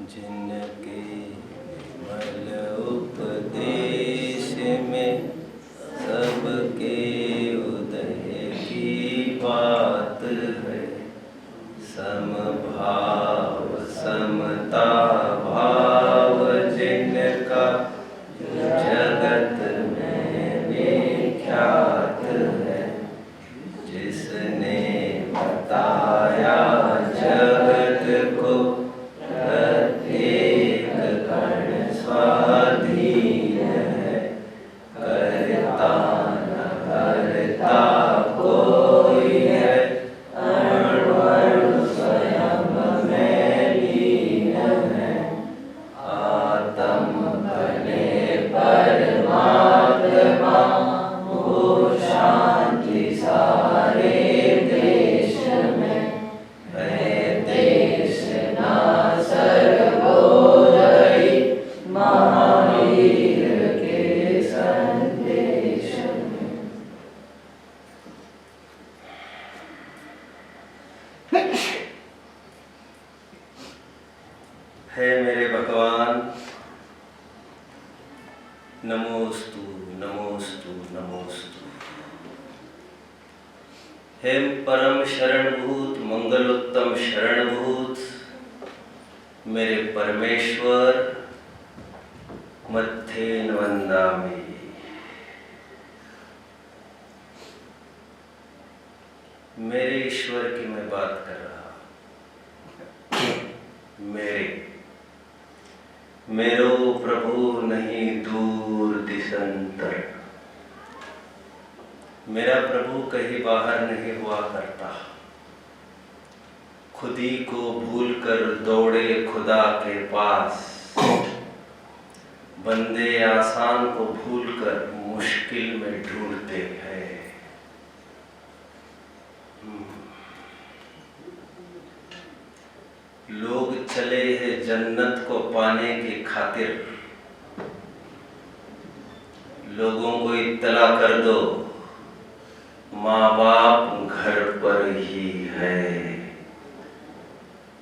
जिनके निर्मल उपदेश में सबके उदय की बात है। समभाव समता भाव जिनका जगत में विख्यात है। जिसने बताया जगत को प्रत्येक कण स्वाधीन है। करता न करता कोई है, अणु अणु स्वयं में लीन है। आत्म बने परमात्मा हो शांति सारे देश में। है देश ना सर्वोदयी महावीर के संदेश में। हे मेरे भगवान, नमोस्तु नमोस्तु नमोस्तु। हे परम शरणभूत मंगलोत्तम शरणभूत मेरे परमेश्वर, मत्थेन वंदामि। मेरे ईश्वर की मैं बात कर रहा। मेरो प्रभु नहीं दूर दिशंतर। मेरा प्रभु कहीं बाहर नहीं हुआ करता। खुदी को भूलकर दौड़े खुदा के पास। बंदे आसान को भूलकर मुश्किल में ढूंढते हैं। लोग चले हैं जन्नत को पाने की खातिर। लोगों को इत्तला कर दो, माँ बाप घर पर ही है।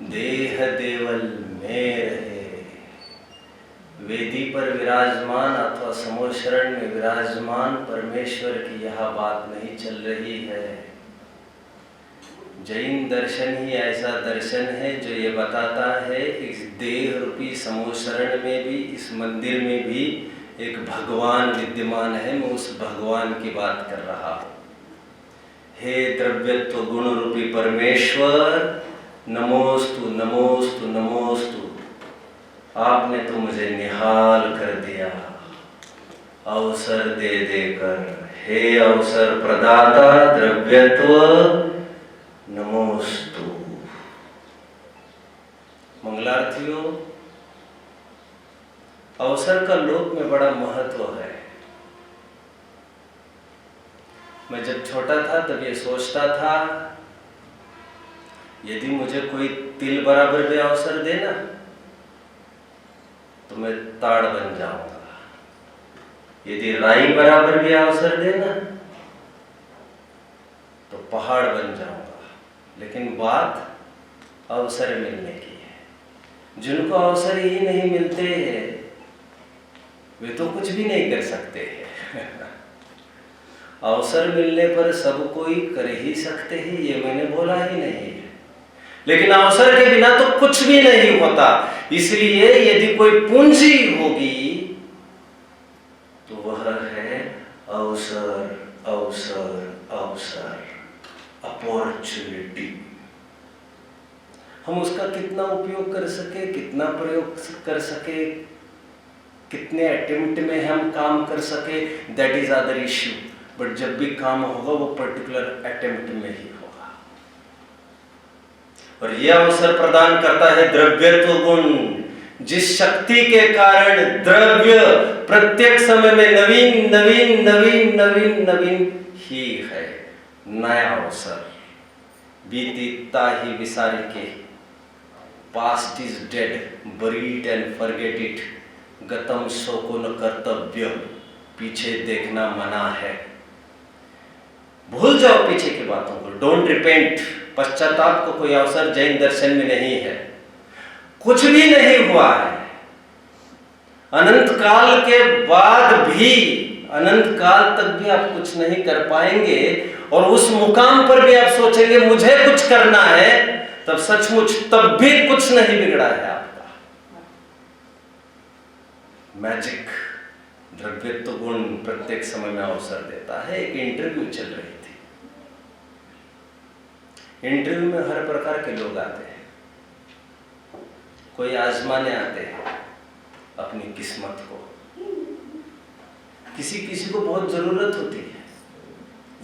देह देवल में रहे। वेदी पर विराजमान अथवा समूह शरण में विराजमान परमेश्वर की यह बात नहीं चल रही है। जैन दर्शन ही ऐसा दर्शन है जो ये बताता है इस देह रूपी समूह शरण में भी, इस मंदिर में भी एक भगवान विद्यमान है। मैं उस भगवान की बात कर रहा हूँ। हे द्रव्यत्व गुण रूपी परमेश्वर, नमोस्तु नमोस्तु नमोस्तु। आपने तो मुझे निहाल कर दिया अवसर दे देकर। हे अवसर प्रदाता द्रव्यत्व, नमोस्तु। मंगलार्थियों, अवसर का लोक में बड़ा महत्व है। मैं जब छोटा था तब ये सोचता था, यदि मुझे कोई तिल बराबर भी अवसर देना तो मैं ताड़ बन जाऊंगा। यदि राई बराबर भी अवसर देना तो पहाड़ बन जाऊंगा। लेकिन बात अवसर मिलने की है। जिनको अवसर ही नहीं मिलते हैं वे तो कुछ भी नहीं कर सकते हैं। अवसर मिलने पर सब कोई कर ही सकते हैं, ये मैंने बोला ही नहीं है। लेकिन अवसर के बिना तो कुछ भी नहीं होता। इसलिए यदि कोई पूंजी होगी तो वह है अवसर, अवसर, अवसर, अपॉर्चुनिटी। हम उसका कितना उपयोग कर सके, कितना प्रयोग कर सके, कितने अटेम्प्ट में हम काम कर सके, that is other issue. But जब भी काम होगा वो पर्टिकुलर अटेम्प्ट में ही होगा। और यह अवसर प्रदान करता है द्रव्यत्व गुण, जिस शक्ति के कारण द्रव्य प्रत्येक समय में नवीन नवीन नवीन नवीन नवीन ही है। नया अवसर। बीतीता ही विसारी के। Past is dead, buried and forget it. गतम शोको न कर्तव्य, पीछे देखना मना है। भूल जाओ पीछे की बातों को। डोंट रिपेंट, पश्चाताप को कोई अवसर जैन दर्शन में नहीं है। कुछ भी नहीं हुआ है। अनंत काल के बाद भी, अनंत काल तक भी आप कुछ नहीं कर पाएंगे, और उस मुकाम पर भी आप सोचेंगे मुझे कुछ करना है, तब सचमुच तब भी कुछ नहीं बिगड़ा है आपका। मैजिक, द्रव्यत्व गुण प्रत्येक समय में अवसर देता है। एक इंटरव्यू चल रही थी, इंटरव्यू में हर प्रकार के लोग आते हैं। कोई आजमाने आते हैं अपनी किस्मत को, किसी किसी को बहुत जरूरत होती है,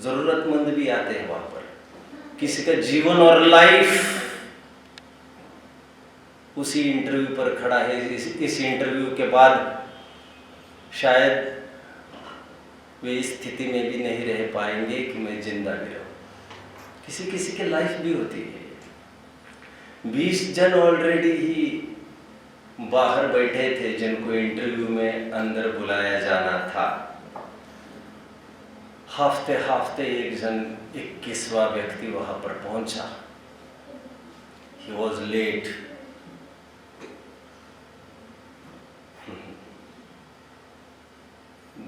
जरूरतमंद भी आते हैं वहां पर। किसी का जीवन और लाइफ उसी इंटरव्यू पर खड़ा है। इस इंटरव्यू के बाद शायद वे इस स्थिति में भी नहीं रह पाएंगे कि मैं जिंदा भी रहूं। किसी किसी की लाइफ भी होती है। 20 जन ऑलरेडी ही बाहर बैठे थे जिनको इंटरव्यू में अंदर बुलाया जाना था। हफ्ते हफ्ते एक जन 21वां व्यक्ति वहां पर पहुंचा। He was late.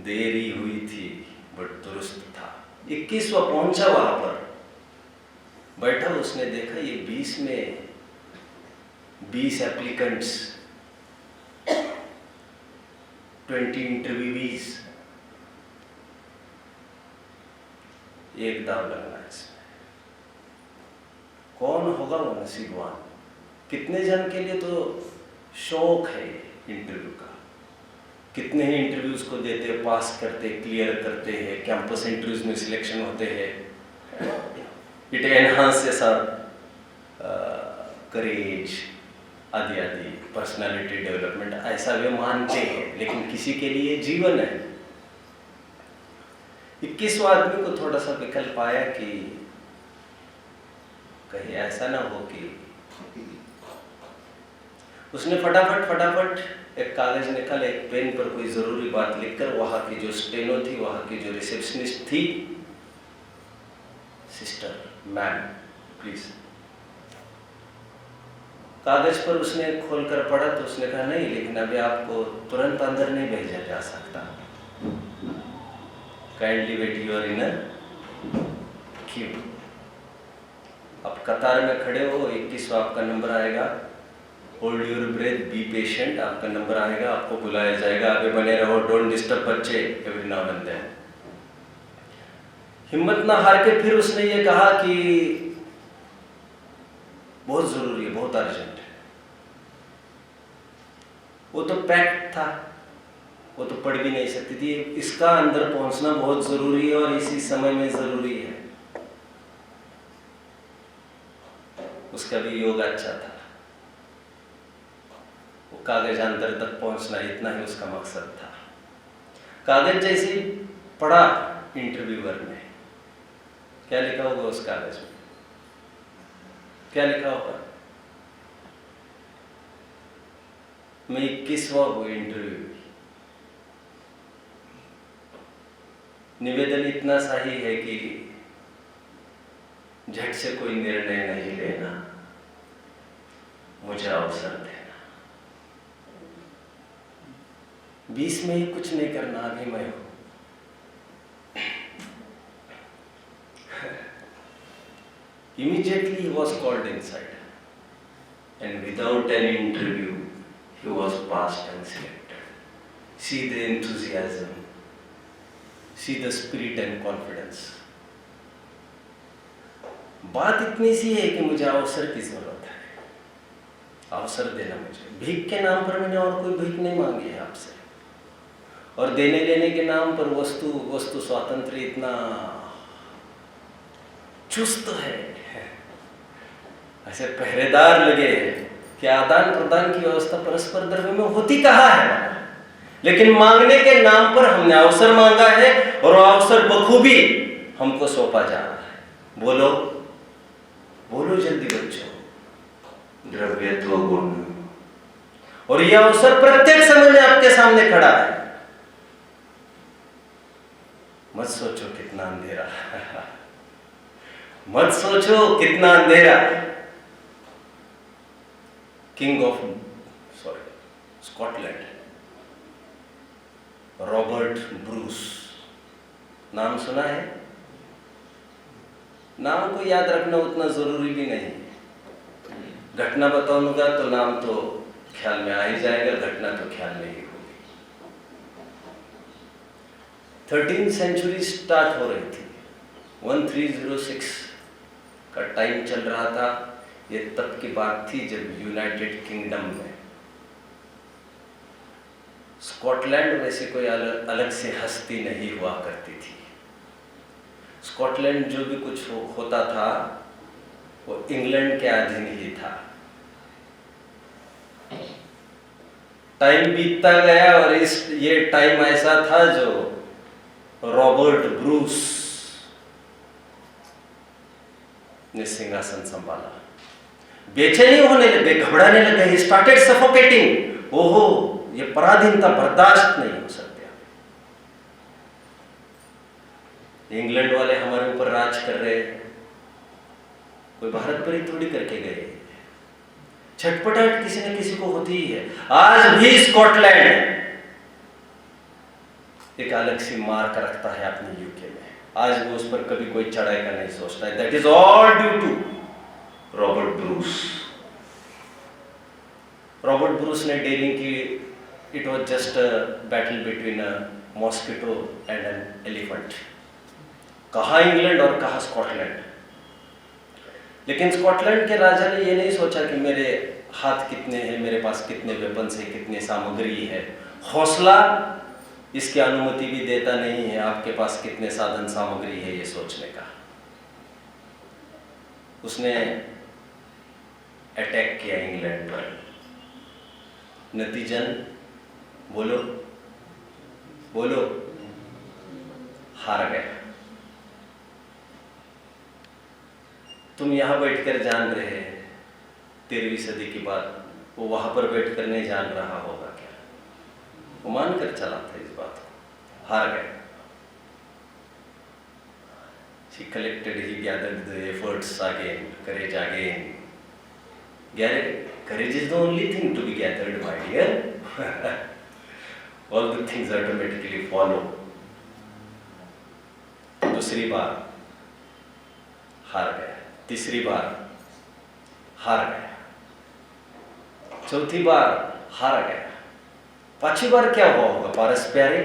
देरी हुई थी बट दुरुस्त था। 21वां पहुंचा, वहां पर बैठा। उसने देखा ये 20 में 20 एप्लीकेंट्स, 20 इंटरव्यूईज, एक दाव लगना है इसमें। कौन होगा वो नसीबवान? कितने जन के लिए तो शौक है इंटरव्यू का। कितने ही इंटरव्यूज को देते हैं, पास करते, क्लियर करते हैं, कैंपस इंटरव्यूज में सिलेक्शन होते हैं। इट एनहांस ऐसा करेज आदि आदि, पर्सनालिटी डेवलपमेंट, ऐसा वे मानते हैं। लेकिन किसी के लिए जीवन है। 21वां आदमी को थोड़ा सा विकल्प आया कि कहीं ऐसा ना हो कि उसने फटाफट एक कागज निकाला, एक पेन पर कोई जरूरी बात लिखकर वहां की जो स्टेनो थी, वहां की जो रिसेप्शनिस्ट थी, सिस्टर, मैम प्लीज, कागज पर उसने खोलकर पढ़ा तो उसने कहा नहीं, लेकिन अभी आपको तुरंत अंदर नहीं भेजा जा सकता। Kindly wait your inner queue. आप कतार में खड़े हो, 21वां आपका नंबर आएगा। Hold your breath, be patient, आपका नंबर आएगा, आपको बुलाया जाएगा। आगे बने रहो, डोंट डिस्टर्ब बच्चे, एवरी नाउ एंड देन। हिम्मत ना हार के फिर उसने ये कहा कि बहुत जरूरी है, बहुत अर्जेंट है। वो तो पैक्ट था, वो तो पढ़ भी नहीं सकती थी। इसका अंदर पहुंचना बहुत जरूरी है और इसी समय में जरूरी है। उसका भी योग अच्छा था। वो कागज अंदर तक पहुंचना, इतना ही उसका मकसद था। कागज जैसे पढ़ा इंटरव्यूअर ने, क्या लिखा होगा उस कागज में? क्या लिखा होगा? मैं 21वां हूं इंटरव्यू। निवेदन इतना सही है कि झट से कोई निर्णय नहीं लेना, मुझे अवसर देना। 20 में ही कुछ नहीं करना, अभी मैं हूं। Immediately he was called inside, and without an interview, he was passed and selected. See the enthusiasm, see the spirit and confidence. बात इतनी सी है कि मुझे अवसर की जरूरत है, अवसर देना मुझे। भीख के नाम पर मैंने और कोई भीख नहीं मांगी है आपसे, और देने लेने के नाम पर वस्तु स्वातंत्र्य इतना चुस्त है, ऐसे पहरेदार लगे कि आदान प्रदान की व्यवस्था परस्पर द्रव्य में होती कहाँ है। लेकिन मांगने के नाम पर हमने अवसर मांगा है, और वो अवसर बखूबी हमको सौंपा जा रहा है। बोलो बोलो जल्दी बच्चों, द्रव्यत्व गुण। और यह अवसर प्रत्येक समय में आपके सामने खड़ा है। मत सोचो कितना अंधेरा मत सोचो कितना अंधेरा। King of Scotland. Robert Bruce, नाम सुना है? नाम को याद रखना उतना जरूरी भी नहीं। घटना बताऊंगा तो नाम तो ख्याल में आ ही जाएगा, घटना तो ख्याल में ही होगी। 13वीं सेंचुरी स्टार्ट हो रही थी, 1306 का टाइम चल रहा था। ये तब की बात थी जब यूनाइटेड किंगडम में स्कॉटलैंड में से कोई अलग से हस्ती नहीं हुआ करती थी। स्कॉटलैंड जो भी कुछ होता था वो इंग्लैंड के अधीन ही था। टाइम बीतता गया और ये टाइम ऐसा था जो रॉबर्ट ब्रूस ने सिंहासन संभाला। बेचैनी होने लगे, घबराने लगे, ही स्टार्टेड सफोकेटिंग। ओहो, ये पराधीनता बर्दाश्त नहीं हो सकती। इंग्लैंड वाले हमारे ऊपर राज कर रहे हैं, कोई भारत पर ही थोड़ी करके गए। छटपटाहट किसी न किसी को होती ही है। आज भी स्कॉटलैंड एक अलग सी मार्क रखता है अपने यूके में। आज भी उस पर कभी कोई चढ़ाई का नहीं सोचता है। That is all due to Robert Bruce. Robert Bruce ने डेयरिंग की। It was just a battle between a mosquito and an elephant. कहा इंग्लैंड और कहा स्कॉटलैंड। लेकिन स्कॉटलैंड के राजा ने यह नहीं सोचा कि मेरे हाथ कितने हैं, मेरे पास कितने वेपन्स है, कितनी सामग्री है। हौसला इसकी अनुमति भी देता नहीं है आपके पास कितने साधन सामग्री है ये सोचने का। उसने अटैक किया इंग्लैंड पर। नतीजन बोलो बोलो, हार गया। तुम यहां बैठकर जान रहे हैं 13वीं सदी की बात, वो वहां पर बैठकर नहीं जान रहा होगा क्या? वो मानकर चला था इस बात को, हार गए। He collected, he gathered the efforts again, courage again. Courage is the only thing to be gathered, my dear. All the things automatically follow. दूसरी बार हार गया, तीसरी बार हार गया, चौथी बार हार गया, पांचवी बार क्या हुआ होगा पारस प्यारे?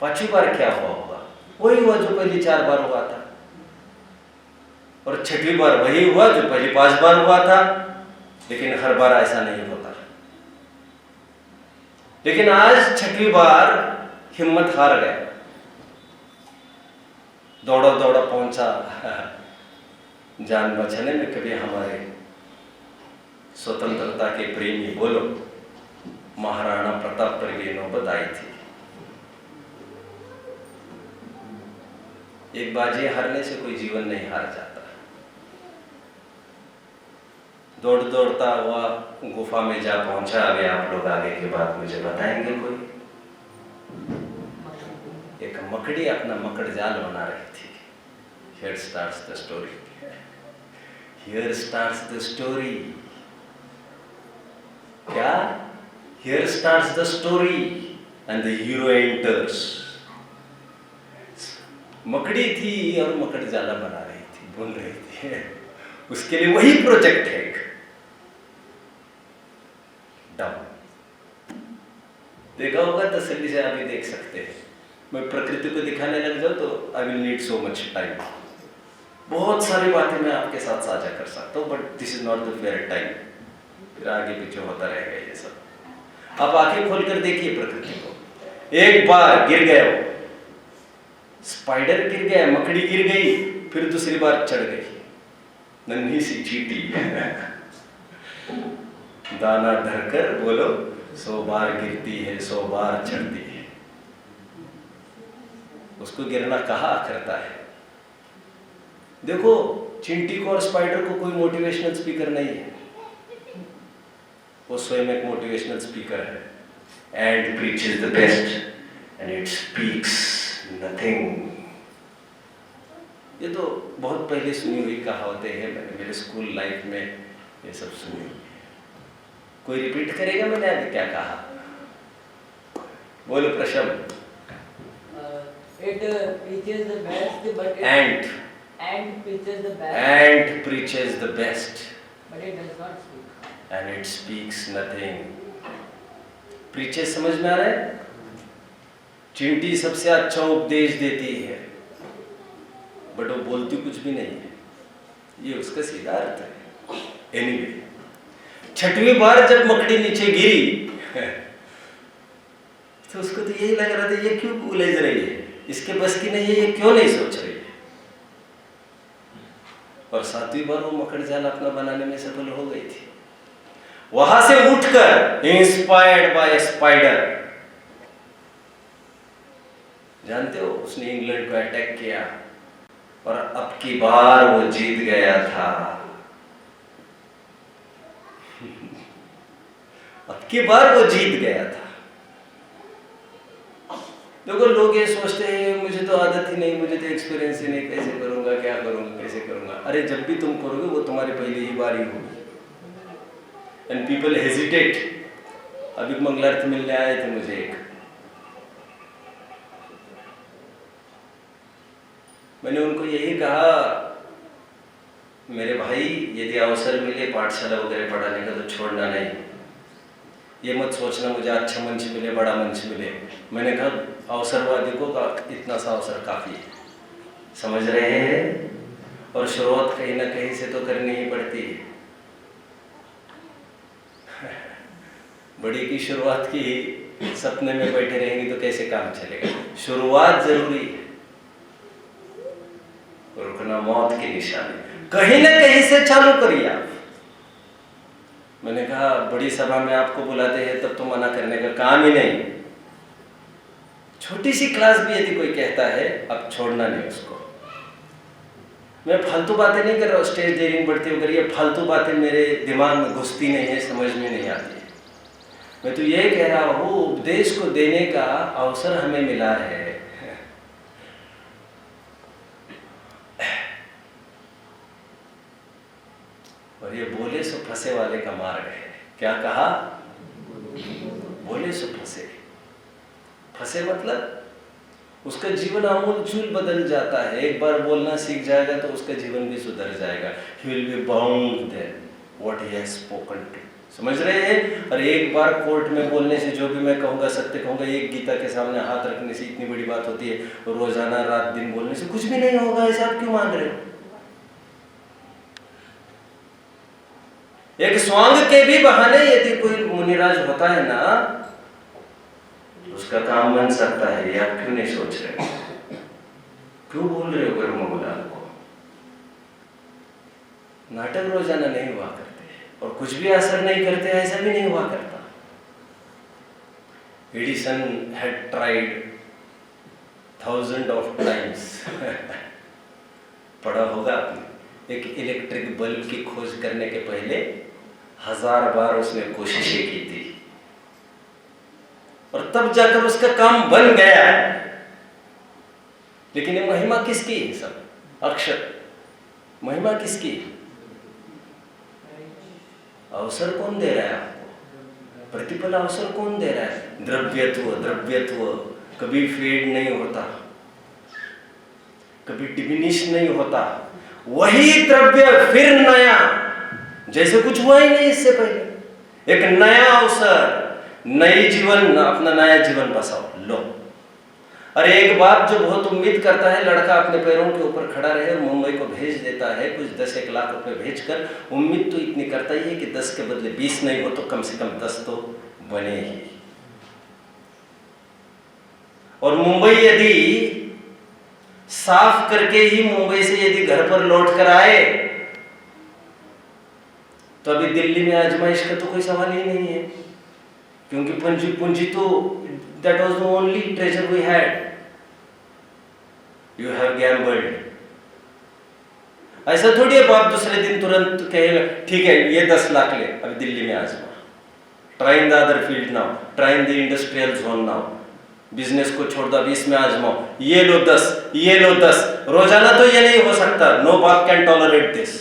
पांचवी बार क्या हुआ होगा? वही हुआ जो पहली 4 बार हुआ था, और छठवीं बार वही हुआ जो पहली 5 बार हुआ था। लेकिन हर बार ऐसा नहीं होता। लेकिन आज छठवीं बार हिम्मत हार गया, दौड़ा दौड़ा पहुंचा जान बचाने में। कभी हमारे स्वतंत्रता के प्रेमी बोलो, महाराणा प्रताप पर भी नौबत आई थी। एक बाजी हारने से कोई जीवन नहीं हार जाता। दौड़ दौड़ता हुआ गुफा में जा पहुंचा। अभी आप लोग आगे की बात मुझे बताएंगे। कोई एक मकड़ी अपना मकड़ जाल बना रही थी। Here starts the story. Here starts the story. क्या? Here starts the story and the hero enters. मकड़ी थी और मकड़ जाला बना रही थी, बुन रही थी। उसके लिए वही प्रोजेक्ट है। देखा होगा तसल्ली से, अभी देख सकते हैं। मैं प्रकृति को दिखाने लग जाऊं तो I will need so much time. बहुत सारी बातें मैं आपके साथ साझा कर सकता हूँ, but this is not the fair time. फिर आगे पीछे होता रहेगा ये सब। आप आंखें खोलकर देखिए प्रकृति को। एक बार गिर गए हो, स्पाइडर गिर गया, मकड़ी गिर गई, फिर दूसरी बार चढ़ गई नन्ही सी चींटी। दाना धरकर बोलो, 100 बार गिरती है, 100 बार चढ़ती है। उसको गिरना कहाँ करता है? देखो, चींटी को और स्पाइडर को कोई मोटिवेशनल स्पीकर नहीं है। वो स्वयं एक मोटिवेशनल स्पीकर है। And preaches the best and it speaks nothing. ये तो बहुत पहले सुनी हुई कहावतें हैं। मैंने मेरे स्कूल लाइफ में ये सब सुनी हुई है। कोई रिपीट करेगा मैंने अभी क्या कहा? बोलो Prasham. It preaches the best, but and preaches the best, and preaches the best, but it does not speak. and it speaks nothing. preaches समझ में आ रहा है? चिंटी सबसे अच्छा उपदेश देती है, बट वो बोलती कुछ भी नहीं है, ये उसका सीधा अर्थ है। एनीवे, छठवीं बार जब मकड़ी नीचे गिरी तो उसको तो यही लग रहा था ये क्यों उलझ रही है, इसके बस की नहीं है, ये क्यों नहीं सोच रही है। और सातवीं बार वो मकड़ जाल अपना बनाने में सफल हो गई थी। वहां से उठकर इंस्पायर्ड बाय स्पाइडर, जानते हो उसने इंग्लैंड को अटैक किया और अब की बार वो जीत गया था। अब की बार वो जीत गया था। देखो लोग ये सोचते हैं मुझे तो आदत ही नहीं, मुझे तो एक्सपीरियंस ही नहीं, कैसे करूंगा, क्या करूंगा, कैसे करूंगा। अरे जब भी तुम करोगे वो तुम्हारी पहली ही बारी होगी। And people hesitate. अभी मंगलार्थ मिलने आए थे मुझे एक, मैंने उनको यही कहा मेरे भाई यदि अवसर मिले पाठशाला वगैरह पढ़ाने का तो छोड़ना नहीं, ये मत सोचना मुझे अच्छा मंच मिले, बड़ा मंच मिले। मैंने कहा अवसरवादी को इतना सा अवसर काफ़ी है, समझ रहे हैं? और शुरुआत कहीं ना कहीं से तो करनी ही पड़ती है। बड़ी की शुरुआत की सपने में बैठे रहेंगे तो कैसे काम चलेगा? शुरुआत जरूरी है, रुकना मौत की निशानी। कहीं ना कहीं से चालू करिए आप। मैंने कहा बड़ी सभा में आपको बुलाते हैं तब तो मना करने का काम ही नहीं। छोटी सी क्लास भी यदि कोई कहता है अब छोड़ना नहीं उसको। मैं फालतू बातें नहीं कर रहा हूँ, स्टेज डेयरिंग बढ़ती अगर ये फालतू बातें मेरे दिमाग में घुसती नहीं है, समझ में नहीं आती है। मैं तो ये कह रहा हूँ उपदेश को देने का अवसर हमें मिला है। और ये बोले सो फंसे वाले का मार्ग है। क्या कहा? बोले सो फंसे। फंसे मतलब उसका जीवन आमूल-चूल बदल जाता है। एक बार बोलना सीख जाएगा तो उसका जीवन भी सुधर जाएगा। He will be bound then what he has spoken to। समझ रहे हैं? और एक बार कोर्ट में बोलने से जो भी मैं कहूँगा सत्य कहूँगा, एक गीता के सामने हाथ रखने से इतनी बड़ी बात होती है, रोजाना रात दिन बोलने से कुछ भी नहीं होगा। ऐसा आप क्यों मान रहे हो? एक स्वांग के भी बहाने यदि कोई मुनिराज होता है ना, उसका काम बन सकता है। ये आप क्यों नहीं सोच रहे? क्यों बोल रहे हो ब्रह्मगुलाल को? नाटक रोजाना नहीं हुआ करते और कुछ भी असर नहीं करते, ऐसा भी नहीं हुआ करता। Edison had tried thousand of times पढ़ा होगा आपने, एक इलेक्ट्रिक बल्ब की खोज करने के पहले 1000 बार उसने कोशिशें की थी और तब जाकर उसका काम बन गया। लेकिन ये महिमा किसकी है? सब अक्षत महिमा किसकी? अवसर कौन दे रहा है आपको? प्रतिफल अवसर कौन दे रहा है? द्रव्यत्व। द्रव्यत्व कभी फेड नहीं होता, कभी डिमिनिश नहीं होता। वही द्रव्य फिर नया, जैसे कुछ हुआ ही नहीं इससे पहले। एक नया अवसर, नई जीवन, अपना नया जीवन बसाओ लो। और एक बाप जो बहुत उम्मीद करता है लड़का अपने पैरों के ऊपर खड़ा रहे और मुंबई को भेज देता है कुछ 10-1 लाख रुपए भेजकर, उम्मीद तो इतनी करता ही है कि 10 के बदले 20 नहीं हो तो कम से कम 10 तो बने ही। और मुंबई यदि साफ करके ही मुंबई से यदि घर पर लौट कर आए तो अभी दिल्ली में आजमाइश का तो कोई सवाल ही नहीं है, क्योंकि पूंजी तो that was the only treasure we had. You have gambled. ऐसा थोड़ी है बाप दूसरे दिन तुरंत कहेगा ठीक है ये 10 लाख ले, अभी दिल्ली में आजमा। Try in the other field now, try in the industrial zone now, business को छोड़ दो, अभी इसमें आजमाओ, ये लो 10, ये लो 10। रोजाना तो ये नहीं हो सकता, नो बाप कैन टॉलरेट दिस।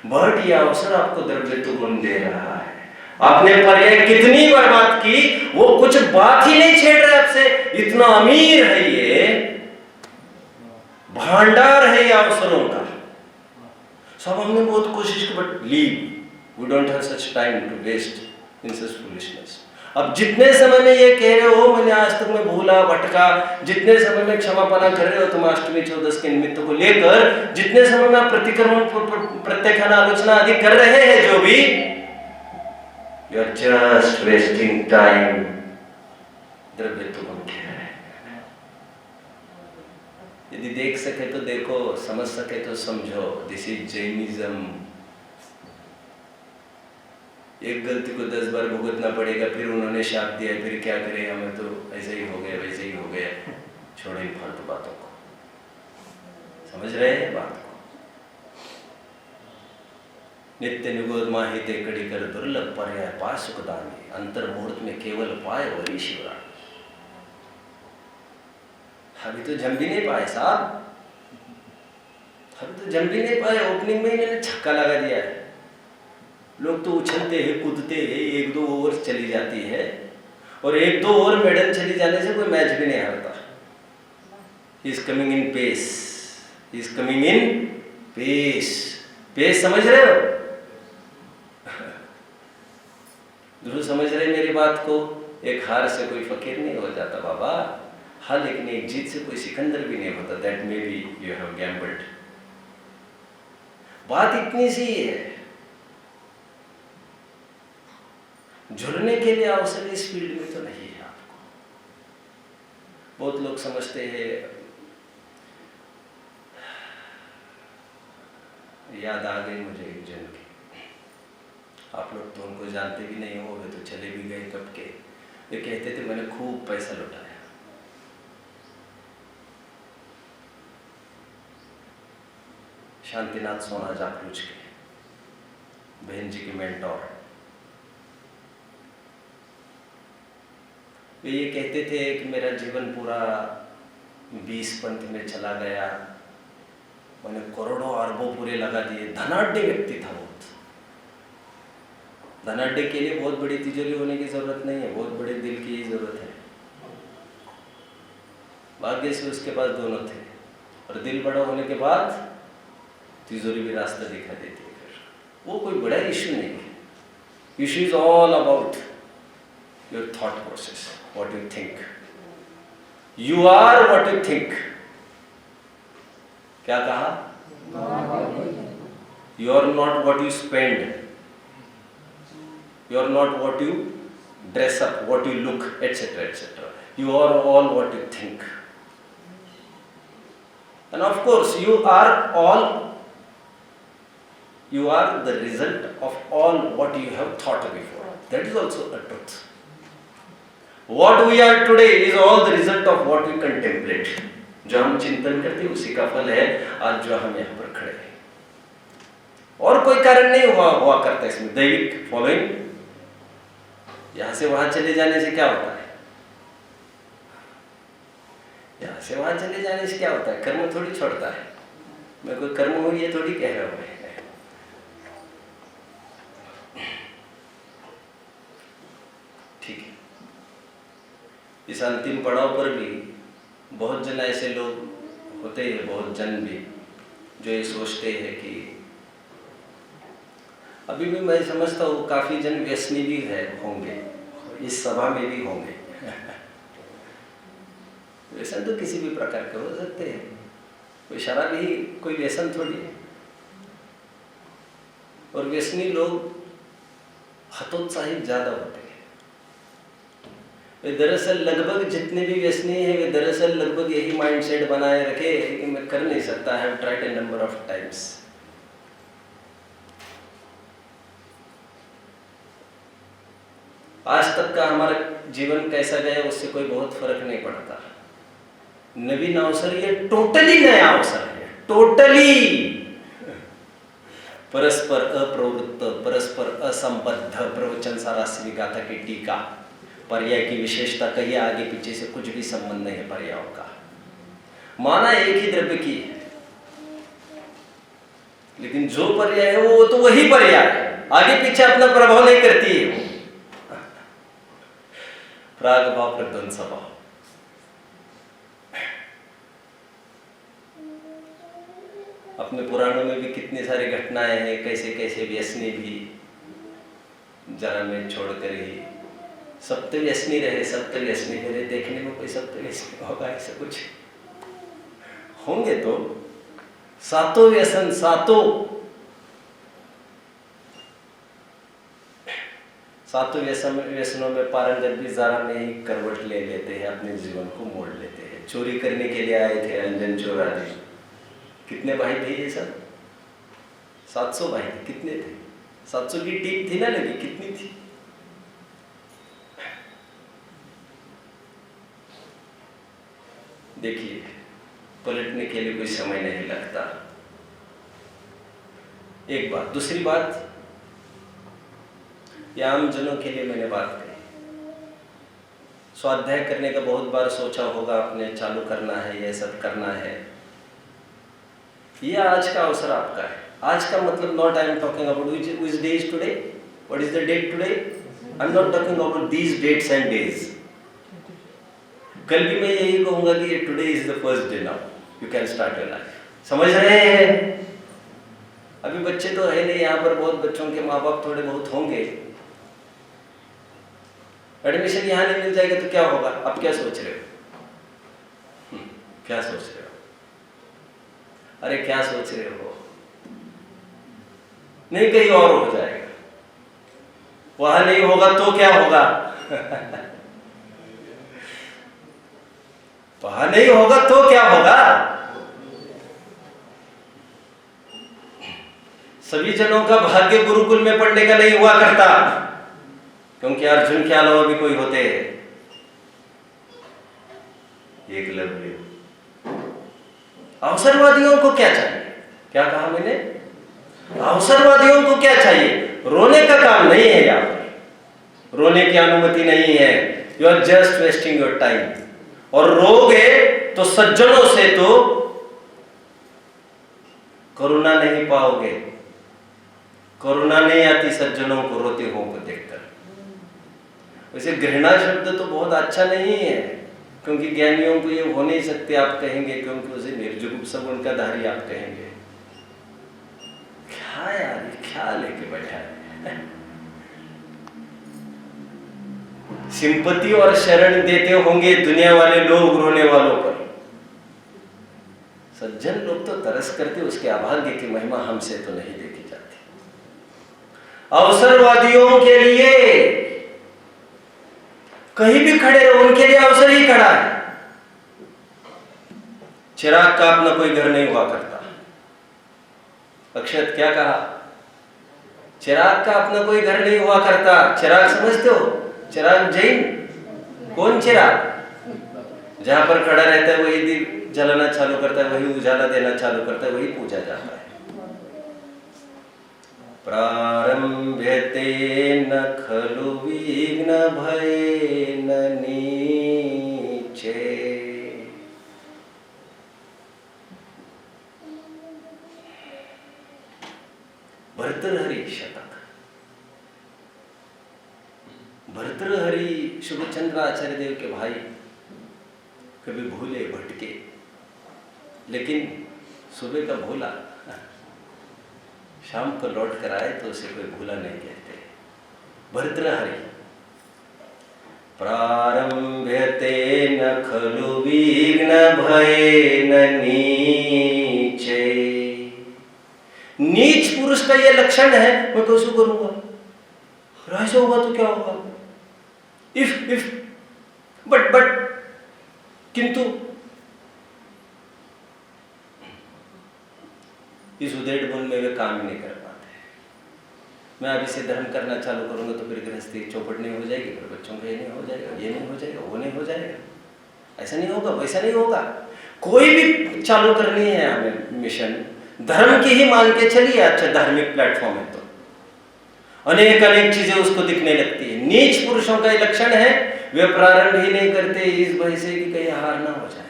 बट ये अवसर आपको द्रव्यत्व गुण दे रहा है। आपने पर्याय कितनी बार बात की, वो कुछ बात ही नहीं छेड़ रहे आपसे। इतना अमीर है ये, भांडार है ये अवसरों का। सब हमने बहुत कोशिश की, but leave, we don't have such time to waste in such foolishness. अब जितने समय में ये कह रहे हो मैंने आज तक मैं भूला भटका, जितने समय में क्षमापना कर रहे हो तुम अष्टमी चौदस के निमित्त को लेकर, जितने समय में प्रतिक्रमण प्रत्याख्यान आलोचना आदि कर रहे हैं, जो भी you are just wasting time. द्रव्य तुम कह रहे हैं। यदि देख सके तो देखो, समझ सके तो समझो। This is Jainism. एक गलती को 10 बार भुगतना पड़ेगा, फिर उन्होंने शाप दिया, फिर क्या करें, हमें तो ऐसे ही हो गया वैसे ही हो गया। छोड़ो इन फालतू बातों को, समझ रहे हैं बात को। नित्य निगोद माहिते कड़ी कर दुर्लभ पर्याय पाय सुखदानी, अंतर मुहूर्त में केवल पाए वही शिवरानी। अभी तो जम भी नहीं पाए साहब, अभी तो जम भी नहीं पाए। ओपनिंग में ही मैंने छक्का लगा दिया है। लोग तो उछलते हैं, कूदते हैं, 1-2 ओवर चली जाती है, और 1-2 ओवर मेडल चली जाने से कोई मैच भी नहीं हारता। He is coming in pace, he is coming in pace. Pace समझ रहे हो? जरूर समझ रहे मेरी बात को। एक हार से कोई फकीर नहीं हो जाता बाबा। हाँ, लेकिन एक जीत से कोई सिकंदर भी नहीं होता। That may be you have gambled. बात इतनी सी है, जुड़ने के लिए अवसर इस फील्ड में तो नहीं है आपको। बहुत लोग समझते हैं, याद आ गई मुझे एक जन की, आप लोग तो उनको जानते भी नहीं हो, वे तो चले भी गए कब के। वे कहते थे मैंने खूब पैसा लुटाया। शांतिनाथ सोना जाखलूज के बहन जी की मेंटोर। वे ये कहते थे कि मेरा जीवन पूरा 20 पंथ में चला गया, मैंने करोड़ों अरबों पूरे लगा दिए। धनाढ्य व्यक्ति था बहुत। धनाढ्य के लिए बहुत बड़ी तिजोरी होने की जरूरत नहीं है, बहुत बड़े दिल की ही जरूरत है। भाग्य से उसके पास दोनों थे, और दिल बड़ा होने के बाद तिजोरी भी रास्ता दिखा देती है। फिर वो कोई बड़ा इश्यू नहीं है। Issue is all about your thought process, what you think. You are what you think. क्या कहा? You are not what you spend. You are not what you dress up, what you look, etc., etc. You are all what you think. And of course, you are the result of all what you have thought before. That is also a truth. What we are today is all the result of what we contemplate. जो हम चिंतन करते हैं उसी का फल है आज जो हम यहाँ पर खड़े हैं। और कोई कारण नहीं हुआ करता इसमें। दैविक फॉलोइंग, यहाँ से वहां चले जाने से क्या होता है? यहाँ से वहां चले जाने से क्या होता है? कर्म थोड़ी छोड़ता है। मैं कोई कर्म हो ये थोड़ी कह रहा हूँ। ठीक है, इस अंतिम पड़ाव पर भी बहुत जन ऐसे लोग होते हैं, बहुत जन भी जो ये सोचते हैं कि अभी भी मैं समझता हूँ काफी जन व्यसनी भी है होंगे, इस सभा में भी होंगे। व्यसन तो किसी भी प्रकार के हो सकते हैं, कोई शराबी ही कोई व्यसन थोड़ी है। और व्यसनी लोग हतोत्साहित ज्यादा होते हैं। वे दरअसल लगभग जितने भी व्यसनी हैं वे दरअसल लगभग यही माइंडसेट बनाए रखे कि मैं कर नहीं सकता, have tried A number of times. आज तक का हमारा जीवन कैसा गया उससे कोई बहुत फर्क नहीं पड़ता। नवीन अवसर ये टोटली नया अवसर है, टोटली परस्पर अप्रवृत्त, परस्पर असंबद्ध प्रवचन सारास्य गाथा की टीका। पर्याय की विशेषता कहिए आगे पीछे से कुछ भी संबंध नहीं है पर्यायों का। माना एक ही द्रव्य की है, लेकिन जो पर्याय है वो तो वही पर्याय है, आगे पीछे अपना प्रभाव नहीं करती है। प्राग भाव प्रध्वंस भाव। अपने पुराणों में भी कितनी सारी घटनाएं हैं, कैसे कैसे व्यसनी भी जरा में छोड़कर ही सप्त व्यसनी रहे, सप्त व्यसनी मेरे देखने में कोई सप्त व्यसनी होगा ऐसा कुछ होंगे तो सातों व्यसन, सातों व्यसनों में पारंगत भी जरा में ही करवट ले लेते हैं, अपने जीवन को मोड़ लेते हैं। चोरी करने के लिए आए थे अंजन चोर आदि, कितने भाई थे ये सब? 700 भाई थे। कितने थे? 700 की टीम थी ना लगी, कितनी थी? देखिए, पलटने के लिए कोई समय नहीं लगता। एक बात। दूसरी बात, या आम जनों के लिए मैंने बात कही, स्वाध्याय करने का बहुत बार सोचा होगा आपने, चालू करना है, ये सब करना है। यह आज का अवसर आपका है। आज का मतलब not I am talking about which day is today, what is the date today, I am not talking about these dates and days. कल भी मैं यही कहूंगा कि today is the first day, now you can start your life. समझ रहे हैं? अभी बच्चे तो है नहीं यहाँ पर, बहुत बच्चों के माँ बाप थोड़े बहुत होंगे। एडमिशन यहाँ नहीं मिल जाएगा तो क्या होगा? आप क्या सोच रहे हो? क्या सोच रहे हो? अरे क्या सोच रहे हो? नहीं, कहीं और हो जाएगा। वहां नहीं होगा तो क्या होगा? वहां नहीं होगा तो क्या होगा? सभी जनों का भाग्य गुरुकुल में पढ़ने का नहीं हुआ करता, क्योंकि अर्जुन के अलावा भी कोई होते हैं। एकलव्य। अवसरवादियों को क्या चाहिए? क्या कहा मैंने? अवसरवादियों को क्या चाहिए? रोने का काम नहीं है यहाँ पर, रोने की अनुमति नहीं है। You are just wasting your time. और रोगे तो सज्जनों से तो करुणा नहीं पाओगे। करुणा नहीं आती सज्जनों को रोते हुए को देखकर। वैसे घृणा शब्द तो बहुत अच्छा नहीं है, क्योंकि ज्ञानियों को ये हो नहीं सकते आप कहेंगे, क्योंकि उसे निर्जुग सगुण का धारी आप कहेंगे। क्या यार, क्या लेके बैठा है? सिंपति और शरण देते होंगे दुनिया वाले लोग रोने वालों पर। सज्जन लोग तो तरस करते, उसके अभाग्य की महिमा हमसे तो नहीं देखी जाती। अवसरवादियों के लिए कहीं भी खड़े रहो, उनके लिए अवसर ही खड़ा है। चिराग का अपना कोई घर नहीं हुआ करता। अक्षत क्या कहा? चिराग का अपना कोई घर नहीं हुआ करता। चिराग समझते हो? चिराग जैन। कौन चिराग? जहां पर खड़ा रहता है वही दीप जलाना चालू करता है, वही उजाला देना चालू करता है, वही पूजा जाता है। प्रारंभ्यते न खलु विघ्न भयेन नीचे। भर्तृहरि शतक। भर्तृहरि शुभचंद्र आचार्य देव के भाई कभी भूले भटके, लेकिन सुबह का भूला शाम को लौट कर आए तो उसे कोई भूला नहीं कहते। भर्तृहरि। प्रारंभ्यते न खलु विघ्न भयेन नीचे। नीच पुरुष का यह लक्षण है। मैं कैसे करूंगा? ऐसा होगा तो क्या होगा? इफ बट किंतु इस उदेड़ मन में वे काम ही नहीं कर पाते। मैं अभी से धर्म करना चालू करूंगा तो फिर गृहस्थी चौपट नहीं हो जाएगी, फिर बच्चों का ये नहीं हो जाएगा, ये नहीं हो जाएगा, वो नहीं हो जाएगा, ऐसा नहीं होगा, वैसा नहीं होगा। कोई भी चालू करनी है हमें मिशन, धर्म की ही मान के चलिए। अच्छा धार्मिक प्लेटफॉर्म है तो अनेक चीजें उसको दिखने लगती है। नीच पुरुषों का लक्षण है, वे प्रारंभ ही नहीं करते इस भय से कि कहीं हार ना हो जाए।